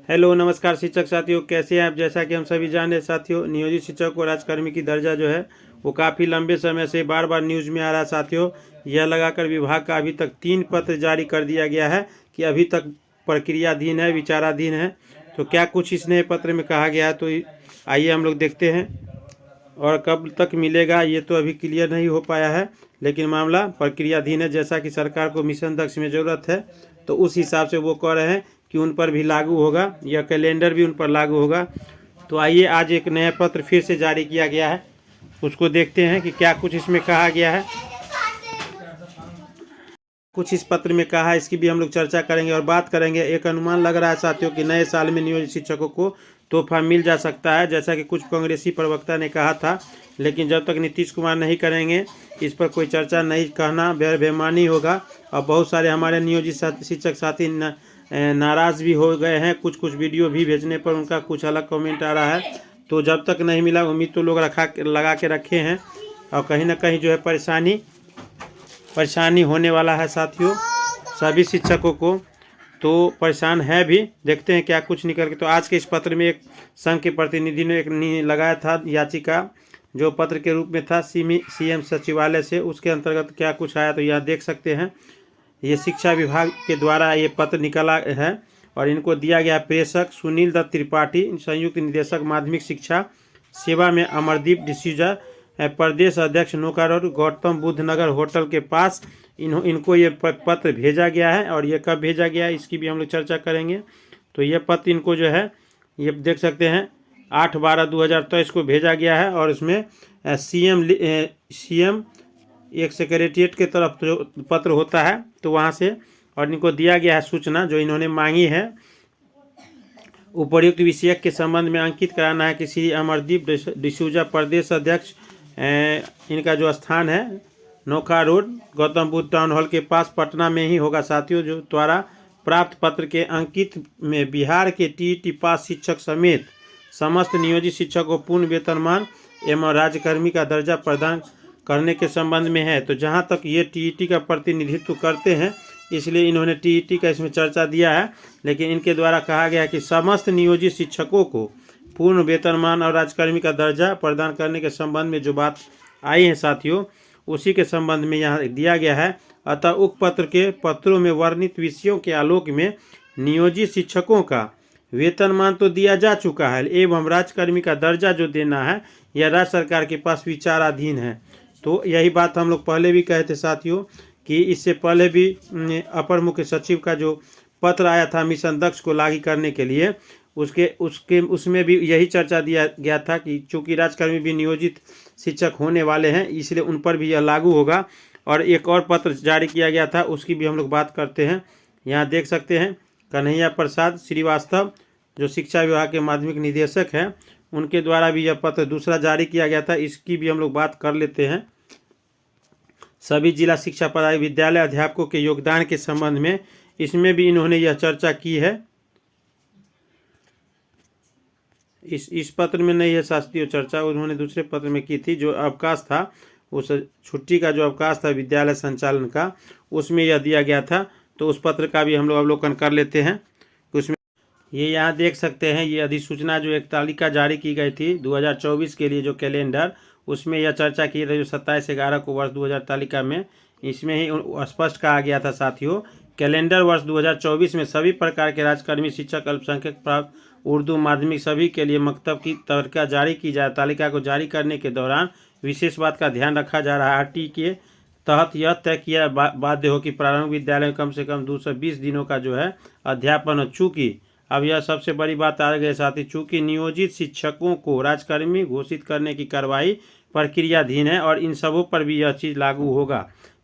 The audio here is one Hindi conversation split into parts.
हेलो नमस्कार शिक्षक साथियों, कैसे हैं आप। जैसा कि हम सभी जाने साथियों, नियोजित शिक्षक और राजकर्मी की दर्जा जो है वो काफ़ी लंबे समय से बार बार न्यूज़ में आ रहा है साथियों। यह लगाकर विभाग का अभी तक 3 पत्र जारी कर दिया गया है कि अभी तक प्रक्रियाधीन है, विचाराधीन है। तो क्या कुछ इस नए पत्र में कहा गया है, तो आइए हम लोग देखते हैं। और कब तक मिलेगा ये तो अभी क्लियर नहीं हो पाया है, लेकिन मामला प्रक्रियाधीन है। जैसा कि सरकार को मिशन दक्ष में ज़रूरत है, तो उस हिसाब से वो कह रहे हैं कि उन पर भी लागू होगा, यह कैलेंडर भी उन पर लागू होगा। तो आइए, आज एक नया पत्र फिर से जारी किया गया है, उसको देखते हैं कि क्या कुछ इसमें कहा गया है। कुछ इस पत्र में कहा है, इसकी भी हम लोग चर्चा करेंगे और बात करेंगे। एक अनुमान लग रहा है साथियों कि नए साल में नियोजित शिक्षकों को तोहफा मिल जा सकता है, जैसा कि कुछ कांग्रेसी प्रवक्ता ने कहा था। लेकिन जब तक नीतीश कुमार नहीं करेंगे इस पर कोई चर्चा नहीं, कहना बेईमानी होगा। और बहुत सारे हमारे नियोजित शिक्षक साथी नाराज़ भी हो गए हैं। कुछ वीडियो भी भेजने पर उनका कुछ अलग कमेंट आ रहा है। तो जब तक नहीं मिला, उम्मीद तो लोग लगा के रखे हैं, और कहीं ना कहीं जो है परेशानी होने वाला है साथियों सभी शिक्षकों को। तो परेशान है भी, देखते हैं क्या कुछ निकल के। तो आज के इस पत्र में एक संघ के प्रतिनिधि ने एक लगाया था याचिका, जो पत्र के रूप में था सीएम सचिवालय से। उसके अंतर्गत क्या कुछ आया तो यहाँ देख सकते हैं। ये शिक्षा विभाग के द्वारा ये पत्र निकला है और इनको दिया गया प्रेषक सुनील दत्त त्रिपाठी, संयुक्त निदेशक माध्यमिक शिक्षा सेवा में अमरदीप डिसूजा, प्रदेश अध्यक्ष नौका रोड, गौतम बुद्ध नगर होटल के पास इनको ये पत्र भेजा गया है। और ये कब भेजा गया है इसकी भी हम लोग चर्चा करेंगे। तो ये पत्र इनको जो है ये देख सकते हैं 8/12/2023 को भेजा गया है। और इसमें सीएम एक सेक्रेटरिएट के तरफ जो पत्र होता है तो वहाँ से, और इनको दिया गया है सूचना जो इन्होंने मांगी है। उपर्युक्त विषयक के संबंध में अंकित कराना है कि श्री अमरदीप डिसूजा, प्रदेश अध्यक्ष, इनका जो स्थान है नौका road, Gautam Buddha town hall के पास, पटना में ही होगा साथियों। जो द्वारा प्राप्त पत्र के अंकित में बिहार के टीईटी पास शिक्षक समेत समस्त नियोजित शिक्षक को पूर्ण वेतनमान एवं राज्यकर्मी का दर्जा प्रदान करने के संबंध में है। तो जहां तक ये टीईटी का प्रतिनिधित्व करते हैं, इसलिए इन्होंने टीईटी का इसमें चर्चा दिया है। लेकिन इनके द्वारा कहा गया कि समस्त नियोजित शिक्षकों को पूर्ण वेतनमान और राज्यकर्मी का दर्जा प्रदान करने के संबंध में जो बात आई है साथियों, उसी के संबंध में यहाँ दिया गया है। अतः उक्त पत्र के पत्रों में वर्णित विषयों के आलोक में नियोजित शिक्षकों का वेतनमान तो दिया जा चुका है, एवं राज्यकर्मी का दर्जा जो देना है यह राज्य सरकार के पास विचाराधीन है। तो यही बात हम लोग पहले भी कहे थे साथियों कि इससे पहले भी अपर मुख्य सचिव का जो पत्र आया था मिशन दक्ष को लागू करने के लिए, उसमें भी यही चर्चा दिया गया था कि चूंकि राज्यकर्मी भी नियोजित शिक्षक होने वाले हैं, इसलिए उन पर भी यह लागू होगा। और एक और पत्र जारी किया गया था, उसकी भी हम लोग बात करते हैं। यहाँ देख सकते हैं कन्हैया प्रसाद श्रीवास्तव, जो शिक्षा विभाग के माध्यमिक निदेशक हैं, उनके द्वारा भी यह पत्र दूसरा जारी किया गया था। इसकी भी हम लोग बात कर लेते हैं। सभी जिला शिक्षा पदाधिकारी विद्यालय अध्यापकों के योगदान के संबंध में इसमें भी इन्होंने यह चर्चा की है। इस पत्र में नहीं है शास्त्रीय चर्चा, उन्होंने दूसरे पत्र में की थी। जो अवकाश था, उस छुट्टी का जो अवकाश था विद्यालय संचालन का, उसमें यह दिया गया था। तो उस पत्र का भी हम लोग अवलोकन कर लेते हैं। उसमें ये यहाँ देख सकते हैं, ये अधिसूचना जो एक तालिका जारी की गई थी 2024 के लिए, जो कैलेंडर, उसमें यह चर्चा की गई जो 27/11 को वर्ष 2000 तालिका में, इसमें ही स्पष्ट कहा गया था साथियों, कैलेंडर वर्ष 2024 में सभी प्रकार के राज्यकर्मी शिक्षक अल्पसंख्यक प्राप्त उर्दू माध्यमिक सभी के लिए मकतब की तालिका जारी की जाए। तालिका को जारी करने के दौरान विशेष बात का ध्यान रखा जा रहा है। आरटी के तहत यह तय किया बाध्य हो कि प्रारंभिक विद्यालय में कम से कम 220 दिनों का जो है अध्यापन हो। चूँकि अब यह सबसे बड़ी बात आ गई साथी, चूँकि नियोजित शिक्षकों को राज्यकर्मी घोषित करने की कार्रवाई प्रक्रियाधीन है और इन सबों पर भी यह चीज़ लागू होगा।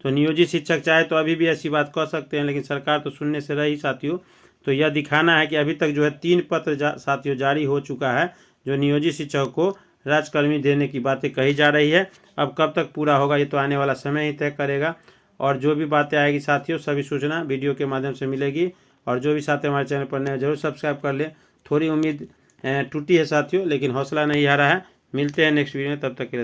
तो नियोजित शिक्षक चाहे तो अभी भी ऐसी बात कह सकते हैं, लेकिन सरकार तो सुनने से रही साथियों। तो यह दिखाना है कि अभी तक जो है 3 पत्र साथियों जारी हो चुका है, जो नियोजित शिक्षक को राज्यकर्मी देने की बातें कही जा रही है। अब कब तक पूरा होगा ये तो आने वाला समय ही तय करेगा। और जो भी बातें आएगी साथियों, सभी सूचना वीडियो के माध्यम से मिलेगी। और जो भी साथी हमारे चैनल पर नए जरूर सब्सक्राइब कर ले। थोड़ी उम्मीद टूटी है साथियों, लेकिन हौसला नहीं हारा है। मिलते हैं नेक्स्ट वीडियो में, तब तक के लिए।